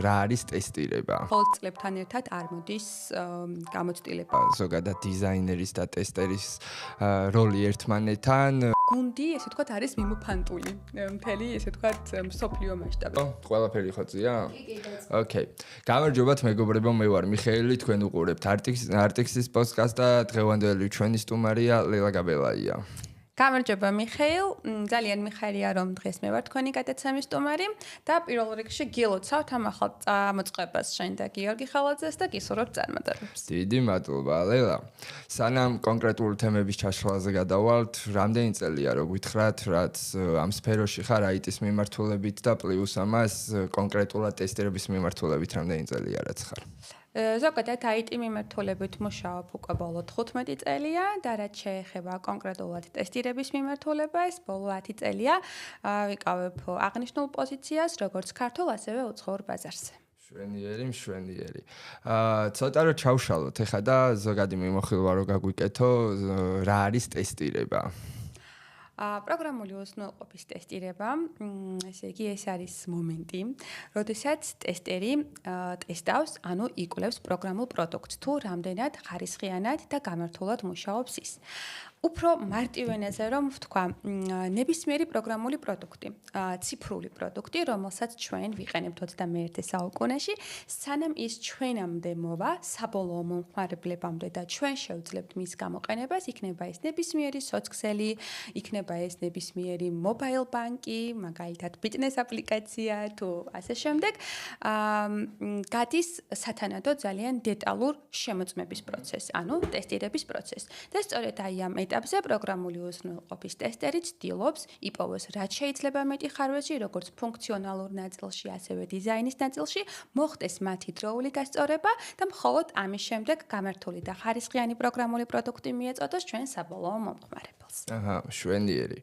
რა არის ტესტირება? ხოლო წლებთან ერთად არ მოდის გამოცდილება. ზოგადად დიზაინერის და ტესტერის როლი ერთმანეთთან გუნდი, ესე ვთქვათ, არის მიმოფანტული. მთელი, ესე ვთქვათ, მსოფლიო მასშტაბით. ყველაფერი ხოცია? ოკეი. გამარჯობათ მეგობრებო, მე ვარ მიხეილი, თქვენ უყურებთ Artix-ის პოდკასტს და დღევანდელი ჩვენი სტუმარია ლელა გაბელაია. გამარჯობა მიხეილ, ძალიან მიხარია რომ დღეს მე ვარ თქვენი გადაცემის სტუმარი და პირველ რიგში გილოცავთ ამ ახალ წამოწყებას შენ და გიორგი ხალაძეს და გისურვებთ წარმატებებს. დიდი მადლობა ლელა. სანამ კონკრეტული თემების ჩაშლაზე გადავალთ, რამდენი წელია რო გითხრათ, რაც ამ სფეროში ხარ IT-ის მიმართულებით და პლუს ამას კონკრეტულად ტესტერების მიმართულებით რამდენი წელია რაც ხარ? ზოგადად IT მიმართულებით მუშაობ უკვე ბოლო 15 წელია და რაც შეეხება კონკრეტულად ტესტირების მიმართულებას, ბოლო 10 წელია ვიკავებ აღნიშნულ პოზიციას, როგორც ქართულ, ასევე უცხოურ ბაზარზე. მშვენიერი. ცოტა რო ჩავშალოთ ეხლა და ზოგადი მიმოხილვა რო გაგვიკეთო, რა არის ტესტირება? პროგრამული უზრუნველყოფის ტესტირება, ესე იგი ეს არის მომენტი, როდესაც ტესტერი ტესტავს, ანუ იკვლევს პროგრამულ პროდუქტს, თუ რამდენად ხარისხიანად და გამართულად მუშაობს ის. უფრო მარტივ ენაზე რომ ვთქვა, ნებისმიერი პროგრამული პროდუქტი, ციფრული პროდუქტი, რომელსაც ჩვენ ვიყენებთ 21 საუკუნეში, სანამ ის ჩვენამდე მოვა, საბოლოო მომხმარებლებამდე და ჩვენ შევძლებთ მის გამოყენებას, იქნება ეს ნებისმიერი სოცქსელი, იქნება ეს ნებისმიერი მობაილ ბანკი, მაგალითად ფიტნეს აპლიკაცია თუ ასე შემდეგ, გადის სათანადო ძალიან დეტალურ შემოწმების პროცესს, ანუ ტესტირების პროცესს. და სწორედ აი ამ ეტაპზე პროგრამული უზრუნველყოფის ტესტერი ცდილობს იპოვოს რაც შეიძლება მეტი ხარვეში, როგორც ფუნქციონალურ ნაწილში, ასევე დიზაინის ნაწილში, მოხდეს მათი დროული გასწორება და მხოლოდ ამის შემდეგ გამართული და ხარისხიანი პროგრამული პროდუქტი მიეწოდოს ჩვენ საბოლოო მომხმარებელს. აჰა, მშვენიერი.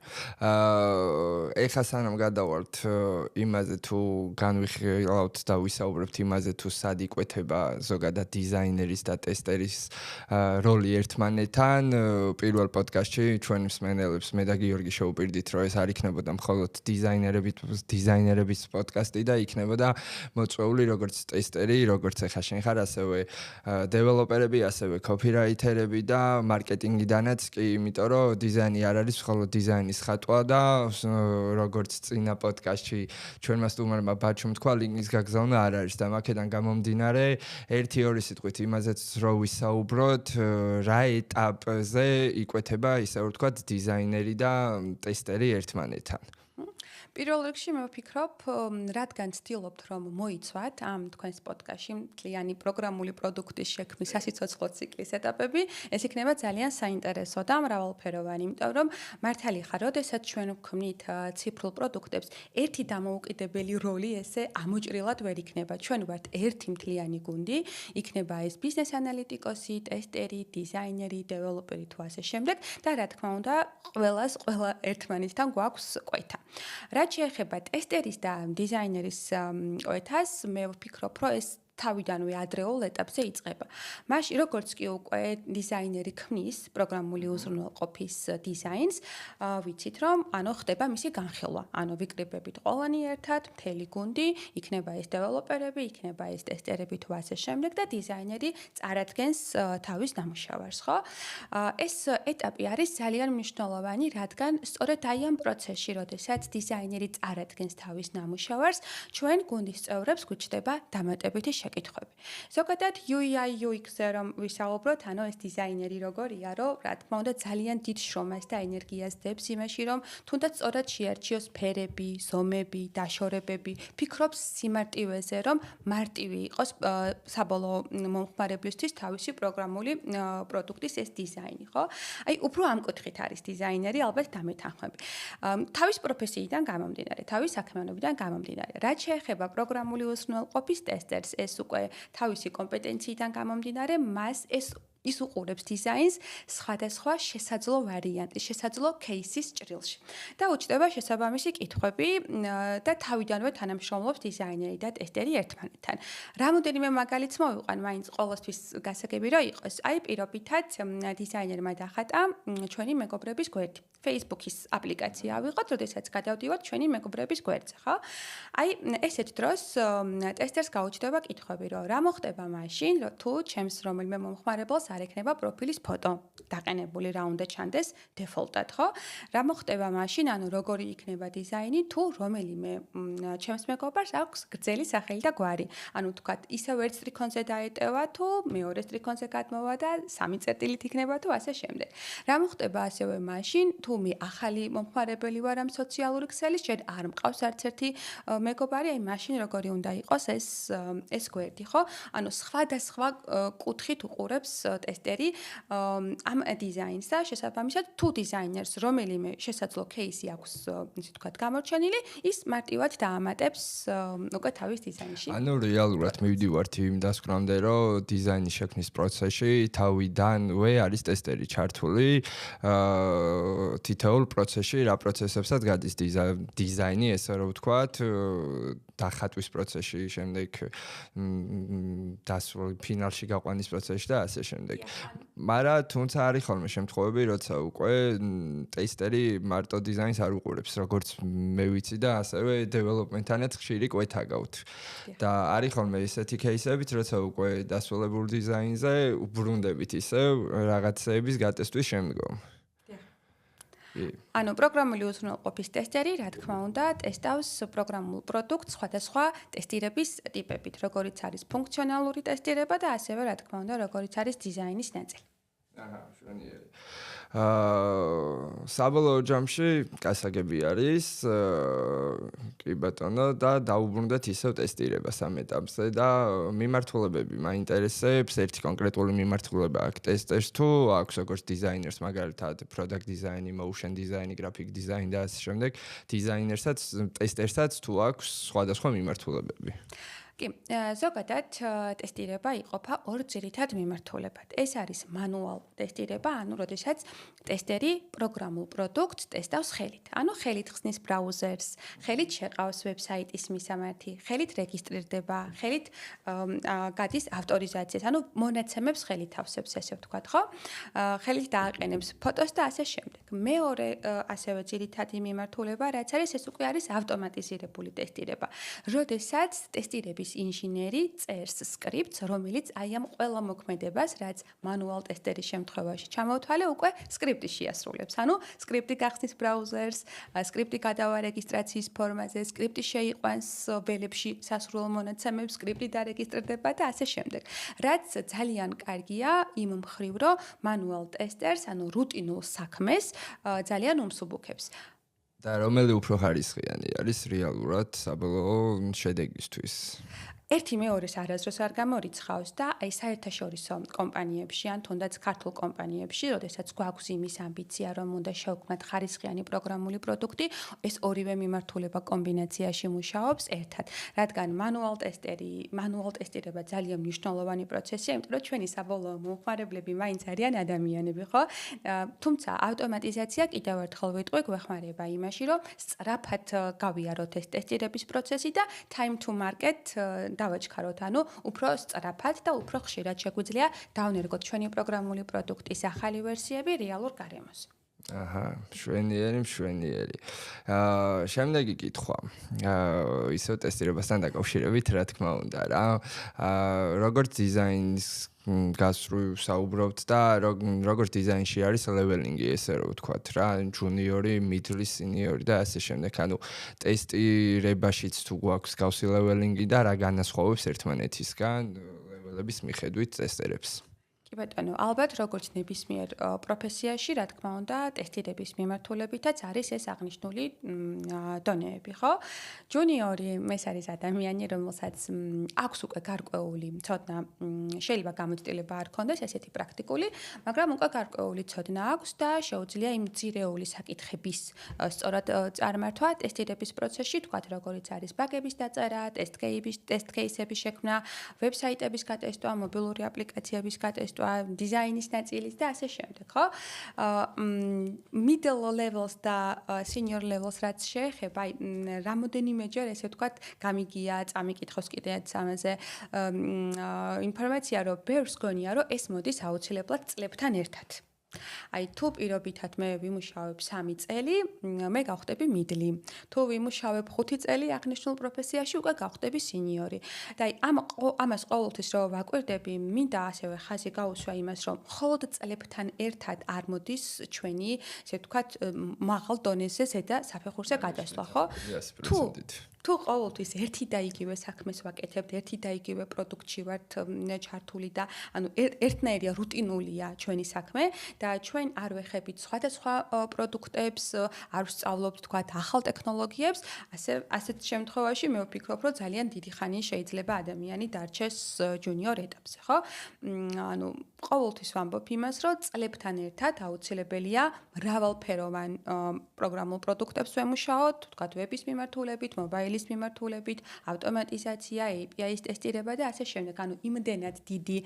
ეხლა სანამ გადავალთ იმაზე თუ განვიხილავთ და ვისაუბრებთ იმაზე თუ სად იკვეთება ზოგადად დიზაინერის და ტესტერის როლი ერთმანეთთან, პირველ პოდკასტში ჩვენ მსმენელებს მე და გიორგი შევუპირდით, რომ ეს არ იქნებოდა მხოლოდ დიზაინერების პოდკასტი და იქნებოდა მოწვეული როგორც ტესტერი, როგორც ეხლა შენ ხარ, ასევე დეველოპერები, ასევე კოპირაითერები და მარკეტინგიდანაც კი, იმიტომ რომ დიზაინი არ არის მხოლოდ დიზაინის ხატვა და როგორც წინა პოდკასტში ჩვენმა სტუმარმა ბაჩუმ თქვა, ლინკის გაგზავნა არ არის და მაქედან გამომდინარე, 1-2 სიტყვით იმაზეც რო ვისაუბროთ, რა ეტაპზე იკვეთება, ისე ვთქვათ, დიზაინერი და ტესტერი ერთმანეთთან. პირველ რიგში მე ვფიქრობ, რადგან ცდილობთ რომ მოიცვათ ამ თქვენს პოდკასტში მთლიანი პროგრამული პროდუქტის შექმნის სასიცოცხლო ციკლის ეტაპები, ეს იქნება ძალიან საინტერესო და მრავალფეროვანი, იმიტომ რომ მართალი ხარ, როდესაც ჩვენ ვქმნით ციფრულ პროდუქტებს, ერთი დამოუკიდებელი როლი ესე ამოჭრილად ვერ იქნება. ჩვენ ვართ ერთი მთლიანი გუნდი, იქნება ეს ბიზნეს ანალიტიკოსი, ტესტერი, დიზაინერი, დეველოპერი თუ ასე შემდეგ და რა თქმა უნდა, ყველა ერთმანეთთან გვაქვს კვეთა. რაც შეეხება ტესტერის და დიზაინერის კვეთას, მე ვფიქრობ, რომ ეს თავიდანვე ადრეულ ეტაპზე იწყება. მაშინ როგორც კი უკვე დიზაინერი ქმნის პროგრამული უზრუნველყოფის დიზაინს, ვიცით რომ ანუ ხდება მისი განხილვა. ანუ ვიკრიბებით ყველანი ერთად, მთელი გუნდი, იქნება ეს დეველოპერები, იქნება ეს ტესტერები თუ ასე შემდეგ და დიზაინერი წარადგენს თავის დამუშავარს, ხო? ეს ეტაპი არის ძალიან მნიშვნელოვანი, რადგან სწორედ აი ამ პროცესში, როდესაც დიზაინერი წარადგენს თავის დამუშავარს, ჩვენ გუნდის წევრებს გვიჩნდება დამატებითი შეკითხვები. ზოგადად UI UX-ზე რომ ვისაუბროთ, ანუ ეს დიზაინერი როგორია, რომ რა თქმა უნდა ძალიან დიდ შრომას და ენერგიას დებს იმაში, რომ თუნდაც სწორად შეარჩიოს ფერები, ზომები, დაშორებები, ფიქრობს სიმარტივეზე, რომ მარტივი იყოს საბოლოო მომხმარებლისთვის თავისი პროგრამული პროდუქტის ეს დიზაინი, ხო? აი, უფრო ამ კუთხით არის დიზაინერი, ალბათ დამეთანხმები. თავის პროფესიიდან გამომდინარე, თავის საქმიანობიდან გამომდინარე. რაც შეეხება პროგრამული უზრუნველყოფის ტესტერს, ეს უკვე თავისი კომპეტენციიდან გამომდინარე, მას ეს ის უყურებს დიზაინს სხვადასხვა შესაძლო ვარიანტის, შესაძლო кейსის ჭრილში. და უჩნდება შესაბამისი კითხვები და თავიდანვე თანამშრომლობს დიზაინერი და ტესტერი ერთმანეთთან. რამოდენიმე მაგალითს მოვიყვან, მაინც ყოველთვის გასაგები რომ იყოს. აი პირობითად დიზაინერმა დახატა ჩვენი მეგობრების გვერდი. Facebook-ის აპლიკაცია ავიღოთ, როდესაც გადავდივართ ჩვენი მეგობრების გვერდზე, ხო? აი ესეთ დროს ტესტერს გაუჩნდება კითხვები, რომ რა მოხდება მაშინ, რომ თუ ჩემს რომელიმე მომხმარებელს არ ექნება პროფილის ფოტო დაყენებული, რა უნდა ჩანდეს დეფოლტად, ხო? რა მოხდება მაშინ, ანუ როგორი იქნება დიზაინი, თუ რომელიმე ჩემს მეგობარს აქვს გრძელი სახელი და გვარი. ანუ თქვათ, ისევ ერთ სტრიქონზე დაეტევა, თუ მეორე სტრიქონზე გადმოვა და სამი წერტილით იქნება თუ ასე შემდეგ. რა მოხდება ასევე მაშინ, თუ მე ახალი მომხმარებელი ვარ ამ სოციალური ქსელის, შენ არ მყავს არც ერთი მეგობარი, აი მაშინ როგორი უნდა იყოს ეს გვერდი, ხო? ანუ სხვადასხვა კუთხით უყურებს ტესტერი ამ დიზაინს და შესაბამისად თუ დიზაინერს რომელიმე შესაძლო кейსი აქვს, ისე ვთქვათ, გამორჩენილი, ის მარტივად დაამატებს უკვე თავის დიზაინში. ანუ რეალურად მივდივართ იმ დასკვნამდე, რომ დიზაინის შექმნის პროცესში თავიდანვე არის ტესტერი ჩართული, თითოეულ პროცესში რა პროცესებსაც გადის დიზაინი, ესე რომ ვთქვათ, დახატვის პროცესში, შემდეგ დასრულ ფინალში გაყვანის პროცესში და ასე შემდეგ. მაგრამ თუმცა არის ხოლმე შემთხვევები, როცა უკვე ტესტერი მარტო დიზაინს არ უყურებს, როგორც მე ვიცი და ასევე დეველოპმენტთანაც ხშირი კვეთა გაქვთ. და არის ხოლმე ესეთი кейსებიც, როცა უკვე დასრულებულ დიზაინზე უბრუნდებით ისევ რაღაცეების გატესტვის შემდგომ. ანუ პროგრამული უზრუნველყოფის ტესტერი, რა თქმა უნდა, ტესტავს პროგრამულ პროდუქტს სხვადასხვა ტესტირების ტიპებით, როგორიც არის ფუნქციონალური ტესტირება და ასევე, რა თქმა უნდა, როგორიც არის დიზაინის ნაწილი. აჰა, მშვენიერი. საბოლოო ჯამში გასაგები არის, კი ბატონო, და დაუბრუნდეთ ისევ ტესტირებას ამ ეტაპზე და მიმართულებები მაინტერესებს, ერთი კონკრეტული მიმართულება აქვს ტესტერს თუ აქვს როგორც დიზაინერს, მაგალითად, product design-ი, motion design-ი, graphic design და ასე შემდეგ, დიზაინერსაც, ტესტერსაც თუ აქვს სხვადასხვა მიმართულებები. კი, ზოგადად ტესტირება იყოფა ორ ძირითად მიმართულებად. ეს არის მანუალ ტესტირება, ანუ როდესაც ტესტერი პროგრამულ პროდუქტს ტესტავს ხელით. ანუ ხელით ხსნის ბრაუზერს, ხელით შეყავს ვებსაიტის მისამართი, ხელით რეგისტრირდება, ხელით გადის ავტორიზაციას, ანუ მონაცემებს ხელით ავსებს, ესე ვთქვათ, ხო? ხელით დააყენებს ფოტოს და ასე შემდეგ. მეორე ასევე ძირითადი მიმართულება, რაც არის, ეს უკვე არის ავტომატიზირებული ტესტირება. როდესაც ტესტირების ინჟინერი წერს სკრიპტს, რომელიც აი ამ ყველა მოქმედებას, რაც მანუალ ტესტერის შემთხვევაში ჩამოვთვალე, უკვე სკრიპტი შეასრულებს. ანუ სკრიპტი გახსნის ბრაუზერს, სკრიპტი გადავა რეგისტრაციის ფორმაზე, სკრიპტი შეიყვანს ველებში სასურველ მონაცემებს, სკრიპტი დარეგისტრირდება და ასე შემდეგ. რაც ძალიან კარგია იმ მხრივ, რომ მანუალ ტესტერს, ანუ რუტინულ საქმეს ძალიან უმსუბუქებს. და რომელი უფრო ხარისხიანი არის რეალურად საბოლოო შედეგისთვის? ერთი მეორეს არასდროს არ გამორიცხავს და აი საერთაშორისო კომპანიებში ან თუნდაც ქართულ კომპანიებში, როდესაც გვაქვს იმის ამბიცია, რომ უნდა შევქმნათ ხარისხიანი პროგრამული პროდუქტი, ეს ორივე მიმართულება კომბინაციაში მუშაობს ერთად. რადგან მანუალ ტესტირება ძალიან მნიშვნელოვანი პროცესია, იმიტომ რომ ჩვენი საბოლოო მომხმარებლები მაინც არიან ადამიანები, ხო? თუმცა ავტომატიზაცია კიდევ ერთხელ ვიტყვი, გვეხმარება იმაში, რომ სწრაფად გავიაროთ ეს ტესტირების პროცესი და time to market დავაჩქაროთ, ანუ უფრო სწრაფად და უფრო ხშირად შეგვიძლია დავნერგოთ ჩვენი პროგრამული პროდუქტის ახალი ვერსიები რეალურ გარემოზე. აჰა, მშვენიერი. შემდეგი კითხვა. ისევ ტესტირებასთან დაკავშირებით, რა თქმა უნდა, რა. როგორც დიზაინის გასწრუ საუბრობთ და როგორც დიზაინში არის ლეველინგი, ესე რომ ვთქვათ რა, ჯუნიორი, მიდლი, სინიორი და ასე შემდეგ. ანუ ტესტირებაშიც თუ გვაქვს გავსი ლეველინგი და რა განასხვავებს ერთმანეთისგან ლეველების მიხედვით ტესტერებს. კი ბატონო, ალბათ როგორც ნებისმიერ პროფესიაში, რა თქმა უნდა, ტესტირების მიმართულებითაც არის ეს აღნიშნული დონეები, ხო? ჯუნიორი ეს არის ადამიანი, რომელსაც აქვს უკვე გარკვეული ცოდნა, შეიძლება გამოცდილება არ ქონდეს ესეთი პრაქტიკული, მაგრამ უკვე გარკვეული ცოდნა აქვს და შეუძლია იმ ძირეული საკითხების სწორად წარმართვა ტესტირების პროცესში, თქვათ, როგორიც არის ბაგების დაწერა, ტესტ კეისების შექმნა, ვებსაიტების გატესტვა, მობილური აპლიკაციების გატესტვა დატვირთვა, დიზაინის ნაწილის და ასე შემდეგ, ხო? Middle levels და senior levels რაც შეეხება, აი რამოდენიმეჯერ ესე ვთქვათ, გამიგია, წამიკითხოს კიდეც ამაზე ინფორმაცია, რომ ბევრს გონია, რომ ეს მოდის აუცილებლად წლებთან ერთად. აი თუ პირობითად მე ვიმუშავებ 3 წელი, მე გავხდები მიდლი. თუ ვიმუშავებ 5 წელი აღნიშნულ პროფესიაში, უკვე გავხდები სინიორი. და აი ამას ყოველთვის რომ ვაკვირდები, მინდა ასევე ხაზი გაუსვა იმას, რომ მხოლოდ წლებთან ერთად არ მოდის ჩვენი, ესე ვთქვათ, მაღალ დონეზე ზედა საფეხურზე გადასვლა, ხო? თუ ყოველთვის ერთი და იგივე საქმეს ვაკეთებთ, ერთი და იგივე პროდუქტში ვართ ჩართული და ანუ ერთნაირია რუტინულია ჩვენი საქმე და ჩვენ არ ვეხებით სხვადასხვა პროდუქტებს, არ ვსწავლობთ თქვათ ახალ ტექნოლოგიებს, ასეთ შემთხვევაში მე ვფიქრობ, რომ ძალიან დიდი ხანი შეიძლება ადამიანი დარჩეს ჯუნიორ ეტაპზე, ხო? ანუ ყოველთვის ვამბობ იმას, რომ წლებთან ერთად აუცილებელია მრავალფეროვან პროგრამულ პროდუქტებს ვემუშაოთ, თქვათ ვების მიმართულებით, მობაილის მიმართულებით, ავტომატიზაცია, API-ის ტესტირება და ასე შემდეგ. ანუ იმდენად დიდი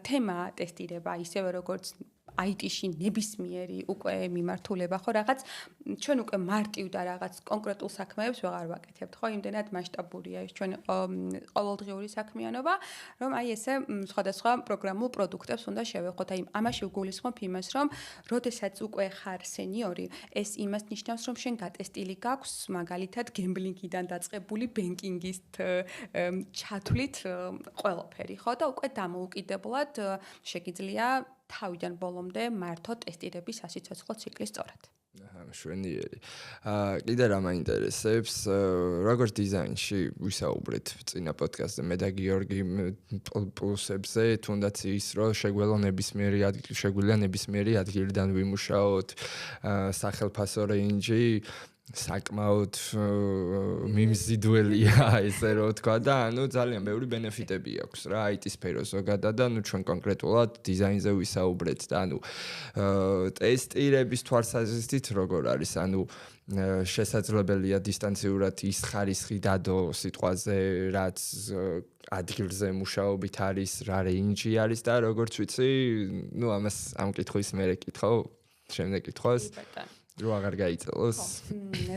თემაა ტესტირება, ისევე როგორც IT-ში ნებისმიერი უკვე მიმართულება, ხო, რაღაც ჩვენ უკვე მარტივ და რაღაც კონკრეტულ საქმეებს ვეღარ ვაკეთებთ, ხო, იმდენად მასშტაბურია ეს ჩვენი ყოველდღიური საქმიანობა, რომ აი ესე სხვადასხვა პროგრამულ პროდუქტებს უნდა შევეხოთ. აი ამაში ვგულისხმობ იმას, რომ როდესაც უკვე ხარ სენიორი, ეს იმას ნიშნავს, რომ შენ გატესტილი გაქვს მაგალითად გემბლინგიდან დაწყებული ბენკინგის ჩათვლით ყველაფერი, ხო, და უკვე დამოუკიდებლად შეგიძლია თავიდან ბოლომდე მართო ტესტირების სასიცოცხლო ციკლი სწორად. მშვენიერი. კიდე რა მაინტერესებს, როგორც დიზაინში ვისაუბრეთ წინა პოდკასტზე მე და გიორგი პლუსებზე, თუნდაც ის რომ შეგვიძლია ნებისმიერი ადგილიდან ვიმუშაოთ, სახელფასო რეინჯი საკმაოდ მიმზიდველია ესე რომ ვთქვა და ანუ ძალიან ბევრი ბენეფიტები აქვს რა IT სფერო ზოგადად და ანუ ჩვენ კონკრეტულად დიზაინზე ვისაუბრეთ და ანუ ტესტირების თვალსაზრისით როგორ არის ანუ შესაძლებელია დისტანციურად ის ხარისხი დადო სიტყვაზე რაც ადგილზე მუშაობით არის რა რეინჯი არის და როგორც ვიცი ნუ ამას ამ კითხვის მე კითხო შემდეგ კითხოს რო აღარ გაიწელოს.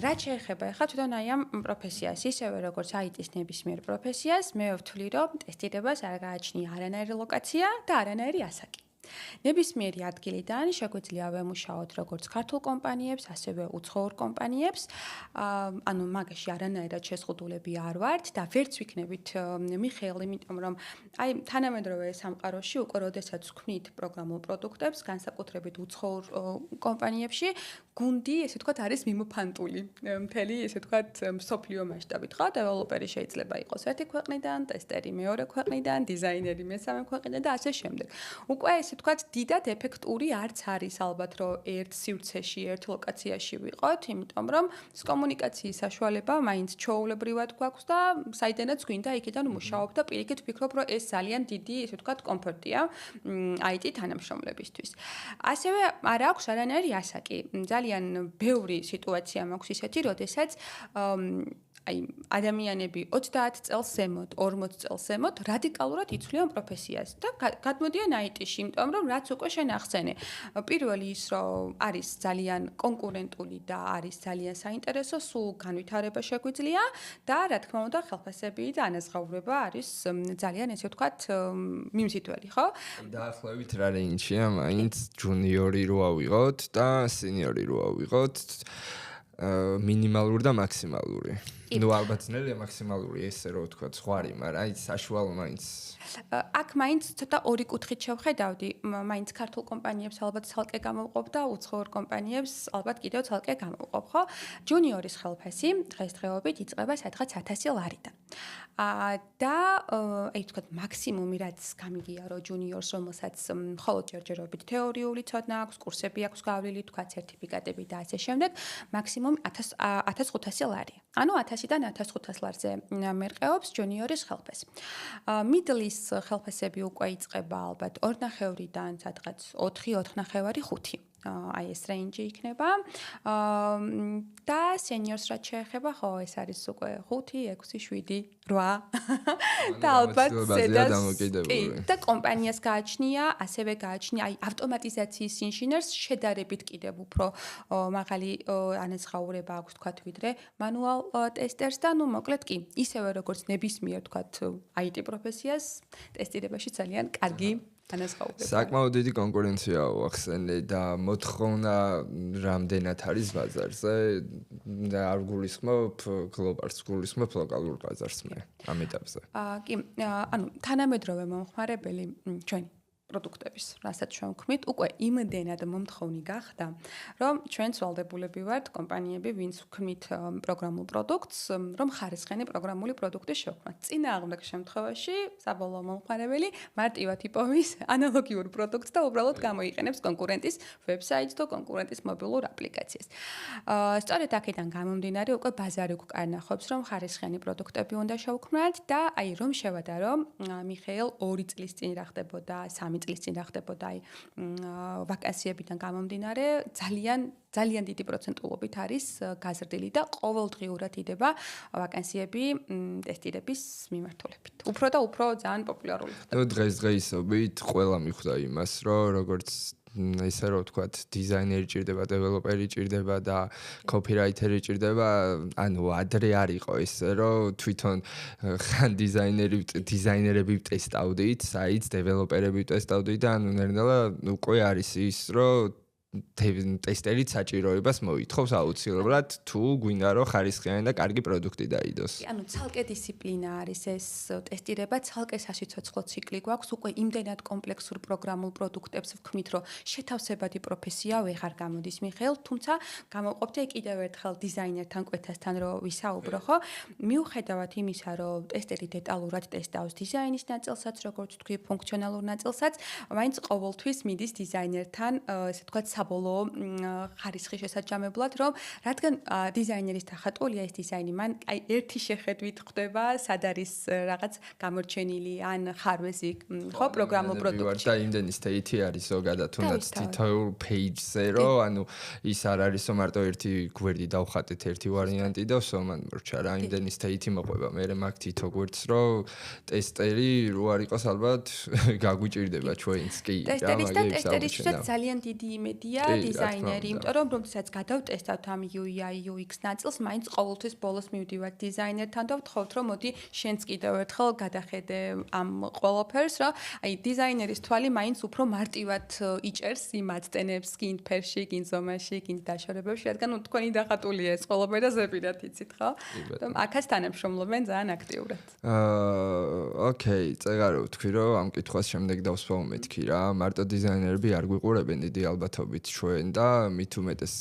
რაც შეეხება ახლა თვითონ აი ამ პროფესიას, ისევე როგორც IT-ის ნებისმიერ პროფესიას, მე ვთვლი, რომ ტესტირებას არ გააჩნია არანაირი ლოკაცია და არანაირი ასაკი. ნებისმიერი ადგილიდან შეგვიძლია ვემუშაოთ როგორც ქართულ კომპანიებს, ასევე უცხოურ კომპანიებს. ანუ მაგაში არანაირად შეზღუდულები არ ვართ და ვერც ვიქნებით მიხეილ, იმიტომ რომ აი თანამედროვე სამყაროში უკვე როდესაც ვქმნით პროგრამულ პროდუქტებს, განსაკუთრებით უცხოურ კომპანიებში, გუნდი, ესე ვთქვათ, არის მიმოფანტული. მთელი, ესე ვთქვათ, მსოფლიო მასშტაბით, ხო? დეველოპერი შეიძლება იყოს ერთი ქვეყნიდან, ტესტერი მეორე ქვეყნიდან, დიზაინერი მესამე ქვეყნიდან და ასე შემდეგ. უკვე ესე ვთქვათ, დიდად ეფექტური არც არის ალბათ, რომ ერთ სივრცეში, ერთ ლოკაციაში ვიყოთ, იმიტომ რომ კომუნიკაციის საშუალება მაინც ჩვეულებრივად გვაქვს და საიდანაც გვინდა იქიდან ვმუშაობ და პირიქით ვფიქრობ, რომ ეს ძალიან დიდი, ესე ვთქვათ, კომფორტია IT თანამშრომლებისთვის. ასევე არ აქვს არანაირი ასაკი. ძალიან ბევრი სიტუაცია მაქვს ისეთი, როდესაც აი ადამიანები 30 წელს ზემოთ, 40 წელს ზემოთ რადიკალურად იცვლიან პროფესიას და გადმოდიან IT-ში, იმიტომ რომ რაც უკვე შენ ახსენე. პირველი ის, რომ არის ძალიან კონკურენტული და არის ძალიან საინტერესო, სულ განვითარება შეგვიძლია და რა თქმა უნდა, ხელფასები და ანაზღაურება არის ძალიან, ესე ვთქვათ, მიმზიდველი, ხო? დაახლოებით რა რეინჯია, მაინც ჯუნიორი რო ავიღოთ და სინიორი რო ავიღოთ, მინიმალური და მაქსიმალური. ნუ ალბათ ძნელია მაქსიმალური ესე რო ვთქვა, სხვარი, მაგრამ აი საშუალო მაინც აქ მაინც ცოტა ორი კუთხით შევხედავდი, მაინც ქართულ კომპანიებს ალბათ ცალკე გამოვყოფ და უცხოურ კომპანიებს ალბათ კიდევ ცალკე გამოვყოფ, ხო? ჯუნიორის ხელფასი დღესდღეობით იწყება სადღაც 1000 ლარიდან. და აი თქვა მაქსიმუმი რაც გამიგია რომ ჯუნიორს რომელსაც მხოლოდ ჯერჯერობით თეორიული ცოდნა აქვს, კურსები აქვს გავლილი, თქვა სერტიფიკატები და ასე შემდეგ, მაქსიმუმ 1500 ლარია. ანუ 1000-დან 1500 ლარზე მერყეობს ჯუნიორის ხელფასი. მიდლის ხელფასები უკვე იწყება ალბათ 2.5-დან სადღაც 4-4.5, აი ეს range იქნება. და seniors რაც შეეხება, ხო, ეს არის უკვე 5, 6, 7, 8 და ალბათ და კომპანიას გააჩნია, ასევე გააჩნია აი ავტომატიზაციის ინჟინერს შედარებით კიდევ უფრო მაღალი ანაზღაურება აქვს თქვათ ვიდრე მანუალ ტესტერს და ნუ მოკლედ კი ისევე როგორც ნებისმიერ თქვათ IT პროფესიას ტესტირებაში ძალიან კარგი ანაზღაურება. საკმაოდ დიდი კონკურენციაა ახსენე და მოთხოვნა რამდენად არის ბაზარზე და არ გულისხმობ გლობალს, გულისხმობ ლოკალურ ბაზარს მე ამ ეტაპზე. კი, ანუ თანამედროვე მომხმარებელი ჩვენი პროდუქტების, რასაც ჩვენ ვქმნით, უკვე იმდენად მომთხოვნი გახდა, რომ ჩვენც ვალდებულები ვართ კომპანიები, ვინც ვქმნით პროგრამულ პროდუქტს, რომ ხარისხიანი პროგრამული პროდუქტი შევქმნათ. წინააღმდეგ შემთხვევაში საბოლოო მომხმარებელი მარტივად იპოვის ანალოგიურ პროდუქტს და უბრალოდ გამოიყენებს კონკურენტის ვებსაიტს თუ კონკურენტის მობილურ აპლიკაციას. სწორედ აქედან გამომდინარე, უკვე ბაზარი გვკარნახობს, რომ ხარისხიანი პროდუქტები უნდა შევქმნათ და აი რომ შევადარო, მიხეილ 2 წლის წინ რა ხდებოდა, 3 წლის წინ რა ხდებოდა აი ვაკანსიებიდან გამომდინარე ძალიან დიდი პროცენტულობით არის გაზრდილი და ყოველდღიურად იდება ვაკანსიები ტესტირების მიმართულებით. უფრო და უფრო ძალიან პოპულარული ხდება. ნუ დღესდღეობით ყველა მიხვდა იმას, რომ როგორც ისე რომ ვთქვათ, დიზაინერი ჭირდება, დეველოპერი ჭირდება და კოპირაიტერი ჭირდება, ანუ ადრე არ იყო ისე, რომ თვითონ ხან დიზაინერები ტესტავდით, საიტს დეველოპერები ტესტავდით და ანუ ნერნელა უკვე არის ის, რომ ტესტერით საჭიროებას მოითხოვს აუცილებლად თუ გვინდა რომ ხარისხიანი და კარგი პროდუქტი დაიდოს. ანუ ცალკე დისციპლინა არის ეს ტესტირება, ცალკე სასიცოცხლო ციკლი გვაქვს, უკვე იმდენად კომპლექსურ პროგრამულ პროდუქტებს ვქმნით, რომ შეთავსებადი პროფესია ვეღარ გამოდის მიხეილ, თუმცა გამოვყოფთ კიდევ ერთხელ დიზაინერთან კვეთასთან რომ ვისაუბრო, ხო? მიუხედავად იმისა, რომ ტესტერი დეტალურად ტესტავს დიზაინის ნაწილსაც, როგორც თქვი, ფუნქციონალურ ნაწილსაც, მაინც ყოველთვის მიდის დიზაინერთან, ესე ვთქვათ, საბოლოო ხარისხის შესაჯამებლად, რომ რადგან დიზაინერის დახატულია ეს დიზაინი, მან აი ერთი შეხედვით ხვდება, სად არის რაღაც გამორჩენილი ან ხარვეზი, ხო, პროგრამულ პროდუქტში. და იმდენი state არის ზოგადად თუნდაც თითოეულ page-ზე, რომ ანუ ის არ არის რომ მარტო ერთი გვერდი დავხატეთ, ერთი ვარიანტი და ვსო მან მორჩა რა, იმდენი state მოყვება. მე მაგ თითო გვერდს რომ ტესტერი რო არ იყოს ალბათ გაგვიჭირდება ჩვენს კი რა, მაგალითად ტესტერისთვის ძალიან დიდი იმედია დიზაინერი, იმიტომ რომ როდესაც გადავტესტავთ ამ UI UX ნაწილს, მაინც ყოველთვის ბოლოს მივდივართ დიზაინერთან და ვთხოვთ, რომ მოდი შენც კიდევ ერთხელ გადახედე ამ ყველაფერს, რა. აი დიზაინერის თვალი მაინც უფრო მარტივად იჭერს იმ აწტენებს, კინდ ფერში, კინდ ზომაში, კინდ დაშორებებში, რადგან თქვენი დახატულია ეს ყველაფერი და ზეპირად იცით, ხო? და აქაც თანამშრომლობენ ძალიან აქტიურად. ოკეი, წეგარო ვთქვი, რომ ამ კითხვას შემდეგ დავსვავ მეთქი რა. მარტო დიზაინერები არ გვიყურებენ დიდი ალბათობით ჩვენ და მით უმეტეს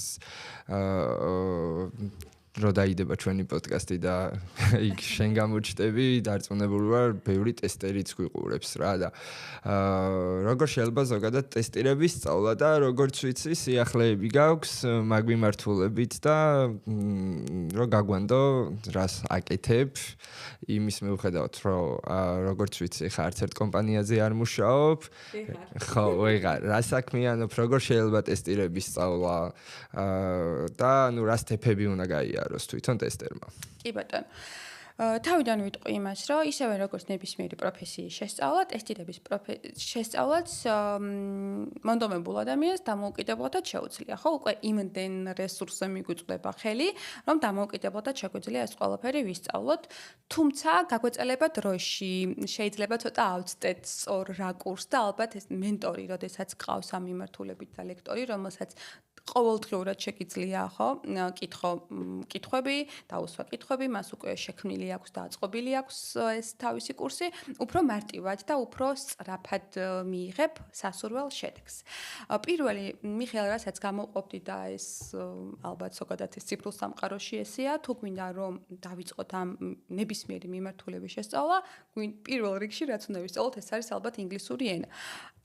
რო დაიდება ჩვენი პოდკასტი და იქ შენ გამოჩნდები, დარწმუნებული ვარ, ბევრი ტესტერიც გვიყურებს რა და როგორ შეიძლება ზოგადად ტესტირების სწავლა და როგორც ვიცი, სიახლეები გაქვს მაგ მიმართულებით და რო გაგვანდო, რას აკეთებ, იმის მიუხედავად, რომ როგორც ვიცი, ხა არც ერთ კომპანიაზე არ მუშაობ. ხო, ვეღარ, რა საქმიანობ, როგორ შეიძლება ტესტირების სწავლა და ნუ რა სტეპები უნდა გაიაროს თვითონ ტესტერმა. კი ბატონო. თავიდან ვიტყვი იმას, რომ ისევე როგორც ნებისმიერი პროფესიის შესწავლა, ტესტირების შესწავლაც მონდომებულ ადამიანს დამოუკიდებლად შეუძლია. ხო, უკვე იმდენ რესურსზე მიგვიწვდება ხელი, რომ დამოუკიდებლად შეგვიძლია ეს ყველაფერი ვისწავლოთ, თუმცა გაგვეწელება დროში, შეიძლება ცოტა ავწდეთ სწორ რაკურსს და ალბათ ეს მენტორი, როდესაც ყავს ამ მიმართულებით და ლექტორი, რომელსაც ყოველდღიურად შეგიძლია, ხო, კითხვები, დაუსვა კითხვები, მას უკვე შექმნილი აქვს და აწყობილი აქვს ეს თავისი კურსი, უფრო მარტივად და უფრო სწრაფად მიიღებ სასურველ შედეგს. პირველი მიხეილ რასაც გამოვყოფდი და ეს ალბათ ზოგადად ეს ციფრულ სამყაროში ესეა, თუ გვინდა რომ დავიწყოთ ამ ნებისმიერი მიმართულების შესწავლა, პირველ რიგში რაც უნდა ვისწავლოთ, ეს არის ალბათ ინგლისური ენა.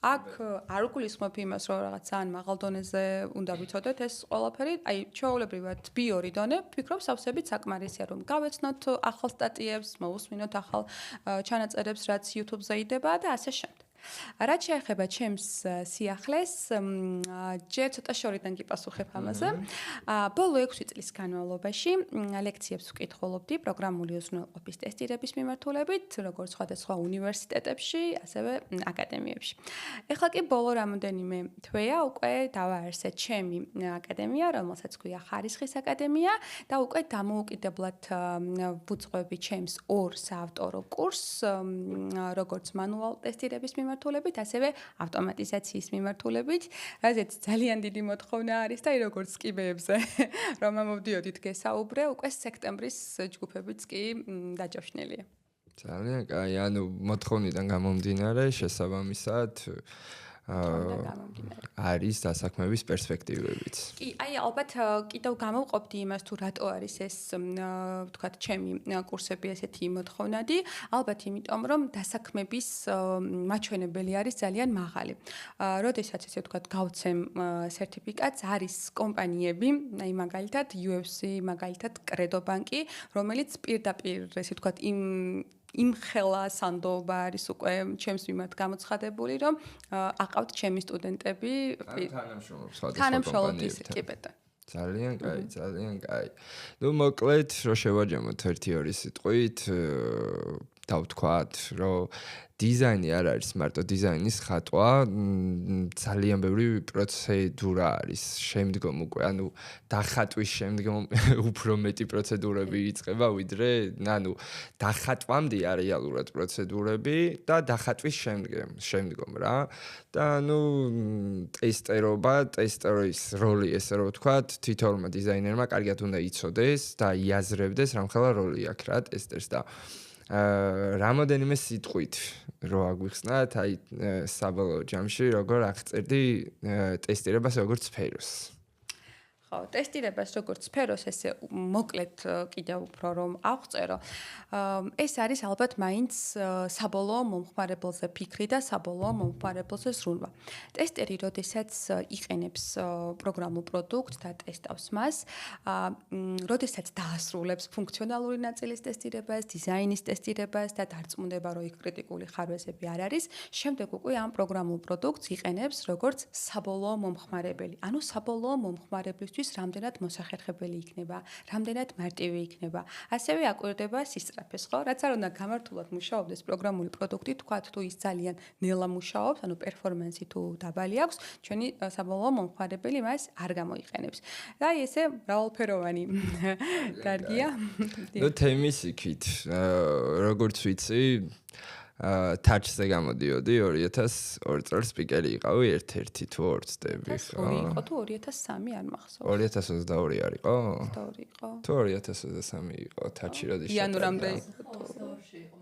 აქ არ გულისხმობ იმას, რომ რაღაც ძალიან მაღალ დონეზე უნდა ვიცოდეთ ეს ყველაფერი, აი ჩვეულებრივად B2 დონე, ვფიქრობ სავსებით საკმარისია, რომ გავეცნოთ ახალ სტატიებს, მოვუსმინოთ ახალ ჩანაწერებს, რაც YouTube-ზე იდება და ასე შემდეგ. რაც შეეხება ჩემს სიახლეს, ჯერ ცოტა შორიდან გიპასუხებ ამაზე. ბოლო 6 წლის განმავლობაში ლექციებს ვკითხულობდი პროგრამული უზრუნველყოფის ტესტირების მიმართულებით, როგორც სხვადასხვა უნივერსიტეტებში, ასევე აკადემიებში. ეხლა კი ბოლო რამოდენიმე თვეა უკვე დავაარსე ჩემი აკადემია, რომელსაც ქვია ხარისხის აკადემია და უკვე დამოუკიდებლად ვუძღვები ჩემს ორ საავტორო კურსს, როგორც მანუალ ტესტირების მიმართულებით, ასევე ავტომატიზაციის მიმართულებით, რაზეც ძალიან დიდი მოთხოვნა არის და როგორც კიბეებზე რომ ამოვდიოდით გესაუბრე, უკვე სექტემბრის ჯგუფებიც კი დაჯავშნილია. ძალიან კაი, ანუ მოთხოვნიდან გამომდინარე, შესაბამისად არის დასაქმების პერსპექტივებიც. კი, აი ალბათ კიდევ გამოვყოფდი იმას თუ რატო არის ეს ვთქვათ ჩემი კურსები ესეთი მოთხოვნადი, ალბათ იმიტომ რომ დასაქმების მაჩვენებელი არის ძალიან მაღალი. როდესაც ესე ვთქვათ გავცემ სერტიფიკატს, არის კომპანიები, აი მაგალითად UFC, მაგალითად კრედო ბანკი, რომელიც პირდაპირ ესე ვთქვათ იმ ხელა სანდოობა არის უკვე ჩემს მიმართ გამოცხადებული, რომ აყავთ ჩემი სტუდენტები თანამშრომლობის კი ბეტა. ძალიან კაი, ძალიან კაი. ნუ მოკლედ, რომ შევაჯამოთ 1-2 სიტყვით, დავთქვათ, რომ დიზაინი არ არის მარტო დიზაინის ხატვა, ძალიან ბევრი პროცედურა არის შემდგომ უკვე, ანუ დახატვის შემდგომ უფრო მეტი პროცედურები იწყება, ვიდრე, ანუ დახატვამდე არის რეალურად პროცედურები და დახატვის შემდგომ რა. და ნუ ტესტერის როლი, ესე რომ ვთქვათ, თითოეულმა დიზაინერმა კარგად უნდა იცოდეს და იაზრებდეს რამხელა როლი აქვს რა ტესტერს და რამოდენიმე სიტყვით რო აგვიხსნათ, აი საბოლოო ჯამში როგორ აღწერდი ტესტირებას როგორც სფეროს. ხო, ტესტირებას როგორც სფეროს ესე მოკლედ კიდევ უფრო რომ აღწერო. ეს არის ალბათ მაინც საბოლოო მომხმარებელზე ფიქრი და საბოლოო მომხმარებელზე ზრუნვა. ტესტერი, როდესაც იყენებს პროგრამულ პროდუქტს და ტესტავს მას, როდესაც დაასრულებს ფუნქციონალური ნაწილის ტესტირებას, დიზაინის ტესტირებას და დარწმუნება, რომ იქ კრიტიკული ხარვეზები არ არის, შემდეგ უკვე ამ პროგრამულ პროდუქტს იყენებს როგორც საბოლოო მომხმარებელი. ანუ საბოლოო მომხმარებლისთვის რამდენად მოსახერხებელი იქნება, რამდენად მარტივი იქნება. ასევე აკვირდება სისწრაფეს, ხო? რაც არ უნდა გამართულად მუშაობდეს პროგრამული პროდუქტი, თქვათ თუ ის ძალიან ნელა მუშაობს, ანუ პერფორმანსი თუ დაბალი აქვს, ჩვენი საბოლოო მომხმარებელი მას არ გამოიყენებს. და აი ესე მრავალფეროვანი კარგია. ნუ თემის იქით, როგორც ვიცი, touch-ზე გამოდიოდი 2002 წელს სპიკერი იყავი ერთ-ერთი თუ 2 წლები, ხო? იყო თუ 2003 არ მახსოვს. 2022 არ იყო? 22 იყო. თუ 2023 იყო touch-ი როდის შეწყდა? იანვრამდე იყო თუ 22-ში იყო.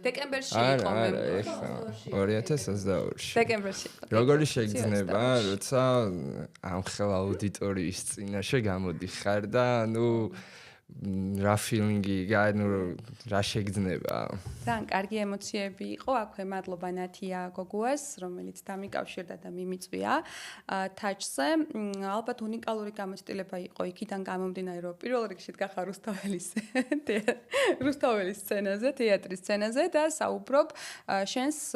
დეკემბერში იყო მე. 2022-ში. დეკემბერში იყო. როგორი შეგრძნება, როცა ამ ხელ აუდიტორიის წინაშე გამოდიხარ და ნუ რა feeling-ი, ანუ რა შეგრძნება? ძალიან კარგი ემოციები იყო. აქვე მადლობა ნათია გოგუას, რომელიც დამიკავშირდა და მიმიწვია touch-ზე. ალბათ უნიკალური გამოცდილება იყო იქიდან გამომდინარე, რომ პირველ რიგში დგახარ რუსთაველის სცენაზე, თეატრის სცენაზე და საუბრობ შენს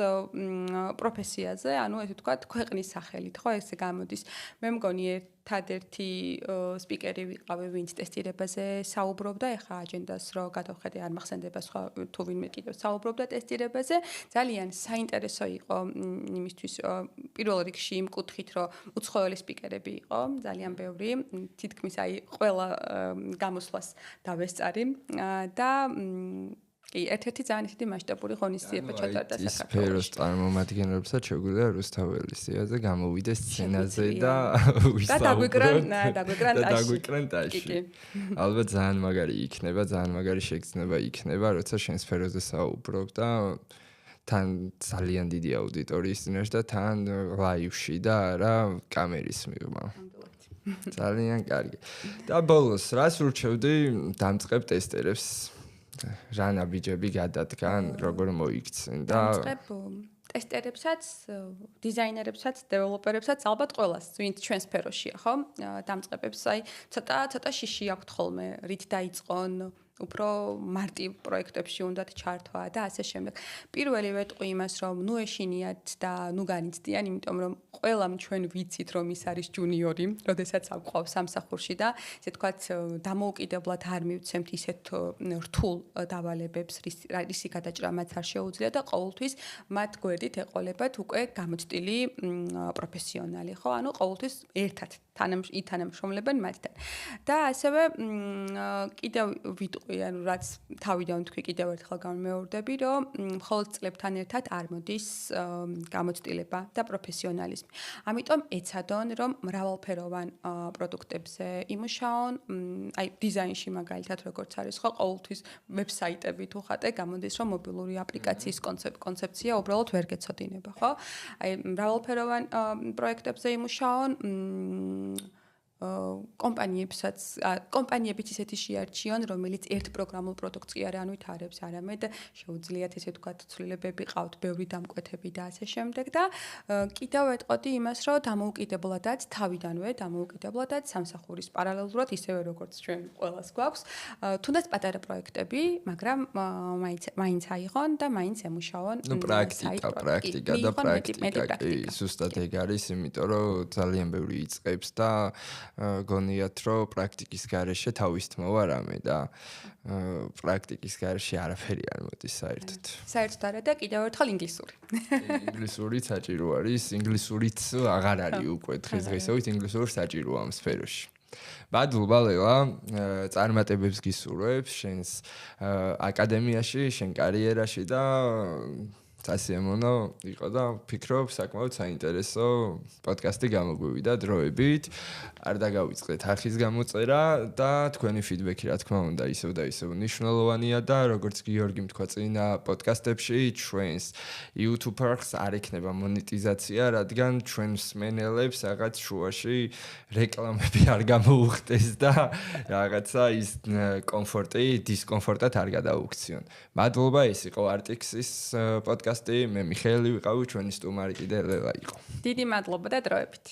პროფესიაზე, ანუ ესე ვთქვათ, ქვეყნის სახელით, ხო, ესე გამოდის. მე მგონი ერთადერთი სპიკერი ვიყავი, ვინც ტესტირებაზე საუბრობდა, ეხლა აჯენდას რო გადავხედე, არ მახსენდება სხვა თუ ვინმე კიდევ საუბრობდა ტესტირებაზე. ძალიან საინტერესო იყო იმისთვის, პირველ რიგში იმ კუთხით, რომ უცხოელი სპიკერები იყო, ძალიან ბევრი, თითქმის აი ყველა გამოსვლას დავესწარი და კი, ერთ-ერთი ძალიან ისეთი მასშტაბური ღონისძიება ჩატარდა საქართველოში. სფეროს წარმომადგენლებსაც შეგვიძლია რუსთაველის სიაზე გამოვიდეს სცენაზე და დაგვიკრან ტაში. ალბათ ძალიან მაგარი იქნება, ძალიან მაგარი შეგრძნება იქნება, როცა შენ სფეროზე საუბრობ და თან ძალიან დიდი აუდიტორიის წინაშე და თან ლაივში და არა კამერის მიღმა. ძალიან კარგი. და ბოლოს რას ურჩევდი დამწყებ ტესტერებს? რა ნაბიჯები გადადგან, როგორ მოიქცენ და დამწყებ ტესტერებსაც, დიზაინერებსაც, დეველოპერებსაც, ალბათ ყველას, ვინც ჩვენ სფეროშია, ხო? დამწყებებს, აი, ცოტა შიში აქვთ ხოლმე, რით დაიწყონ, უფრო მარტივ პროექტებში უნდათ ჩართვა და ასე შემდეგ. პირველი ვეტყვი იმას, რომ ნუ ეშინიათ და ნუ განიცდიან, იმიტომ რომ ყველამ ჩვენ ვიცით, რომ ის არის ჯუნიორი, როდესაც აყვავს სამსახურში და ესე თქვათ დამოუკიდებლად არ მივცემთ ისეთ რთულ დავალებებს, რისი გადაჭრა მათ არ შეუძლია და ყოველთვის მათ გვერდით ეყოლებათ უკვე გამოცდილი პროფესიონალი, ხო? ანუ ყოველთვის ერთად ითანამშრომლებენ მათთან. და ასევე კიდევ ვიტყვი, ანუ რაც თავიდან თქვი კიდევ ერთხელ გამეორდები, რომ მხოლოდ წლებთან ერთად არ მოდის გამოცდილება და პროფესიონალიზმი. ამიტომ ეცადონ, რომ მრავალფეროვან პროდუქტებზე იმუშაონ, აი დიზაინში მაგალითად როგორც არის, ხო, ყოველთვის ვებსაიტები თუ ხატე გამოდის, რომ მობილური აპლიკაციის კონცეფცია უბრალოდ ვერ გეცოდინება, ხო? აი მრავალფეროვან პროექტებზე იმუშაონ კომპანიებიც ისეთი შეარჩიონ, რომელიც ერთ პროგრამულ პროდუქტს კი არ ანვითარებს, არამედ შეუძლიათ ესე ვთქვათ, ცვლილებები ყავთ, ბევრი დამკვეთები და ასე შემდეგ და კიდევ ეტყოდი იმას, რომ დამოუკიდებლადაც თავიდანვე სამსახურის პარალელურად ისევე როგორც ჩვენ ყველას გვაქვს, თუნდაც პატარა პროექტები, მაგრამ მაინც აიღონ და მაინც ემუშაონ. ნუ პრაქტიკა და პრაქტიკა. კი, ზუსტად ეგ არის, იმიტომ რომ ძალიან ბევრი იწყებს და გონიათ რომ პრაქტიკის გარეშე თავის თმოვა რამე და პრაქტიკის გარეშე არაფერი არ მოდის საერთოდ. საერთოდ არა და კიდევ ერთხელ ინგლისური. ინგლისურიც საჭირო არის, ინგლისურიც აღარ არის უკვე დღესდღეობით ინგლისური საჭიროა ამ სფეროში. ბადლობა ლელა, წარმატებებს გისურვებ შენს აკადემიაში, შენ კარიერაში და სასიამოვნო იყო და ვფიქრობ საკმაოდ საინტერესო პოდკასტი გამოგვივიდა დროებით. არ დაგავიწყდეთ არხის გამოწერა და თქვენი ფიდბექი რა თქმა უნდა ისევ და ისევ მნიშვნელოვანია და როგორც გიორგიმ თქვა წინა პოდკასტებში ჩვენს YouTube-ს არ ექნება მონეტიზაცია, რადგან ჩვენ მსმენელებს რაღაც შუაში რეკლამები არ გამოუხდეს და რაღაცა ის კომფორტი დისკომფორტად არ გადაუქციონ. მადლობა, ეს იყო Artix-ის პოდკასტი. მე მიხეილი ვიყავი, ჩვენი სტუმარი კიდე ლელა იყო. დიდი მადლობა და დროებით.